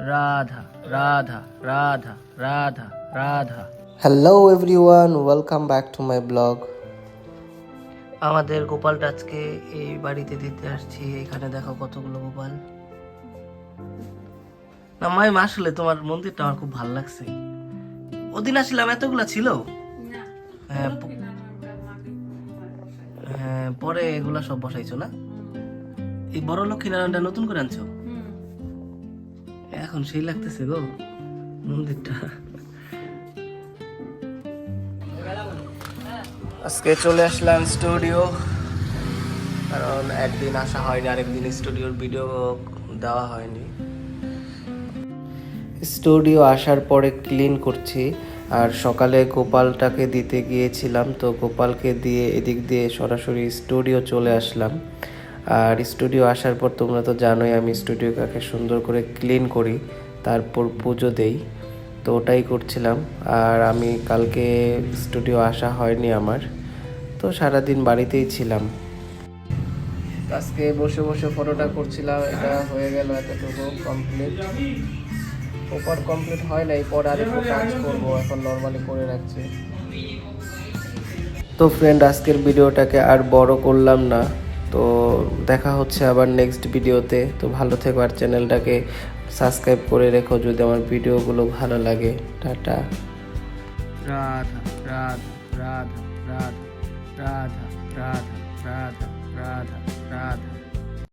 Radha Radha Radha Radha Radha. Hello everyone, welcome back to my blog. আমাদের গোপালটা আজকে এই বাড়িতে দিতে আসছি। এখানে দেখো কতগুলো গোপাল। না মাই আসলে তোমার মন্দিরটা আমার খুব ভালো লাগছে। ওদিন আসলাম এতগুলা ছিল। হ্যাঁ হ্যাঁ, পরে এগুলা সব বসাইছো না? এই বড় লক্ষ্মী নারায়ণটা নতুন করে আনছো? এখন সেই লাগতেছে গো মন্দিরটা। আজকে চলে আসলাম স্টুডিও, কারণ একদিন আসা হয়নি, আরেকদিন স্টুডিওর ভিডিও দেওয়া হয়নি। স্টুডিও আসার পরে ক্লিন করছি, আর সকালে গোপালটাকে দিতে গিয়েছিলাম, তো গোপালকে দিয়ে এদিক দিয়ে সরাসরি স্টুডিও চলে আসলাম। আর স্টুডিও আসার পর তোমরা তো জানোই আমি স্টুডিওটাকে সুন্দর করে ক্লিন করি, তারপর পুজো দেই, তো ওটাই করছিলাম। আর আমি কালকে স্টুডিও আসা হয়নি আমার, তো সারাদিন বাড়িতেই ছিলাম। আজকে বসে বসে ফটোটা করছিলাম, এটা হয়ে গেল এতটুকু কমপ্লিট। ওপর কমপ্লিট হয় নাই, পরে আরেকটু কাজ করবো, এখন নর্মালি করে রাখছি। তো ফ্রেন্ড, আজকের ভিডিওটাকে আর বড় করলাম না, তো দেখা হচ্ছে আবার নেক্সট ভিডিওতে। তো ভালো থেকো, আর চ্যানেলটাকে সাবস্ক্রাইব করে রেখো যদি আমার ভিডিওগুলো ভালো লাগে। টাটা। রাধা রাধা রাধা রাধা রাধা রাধা রাধা রাধা রাধা।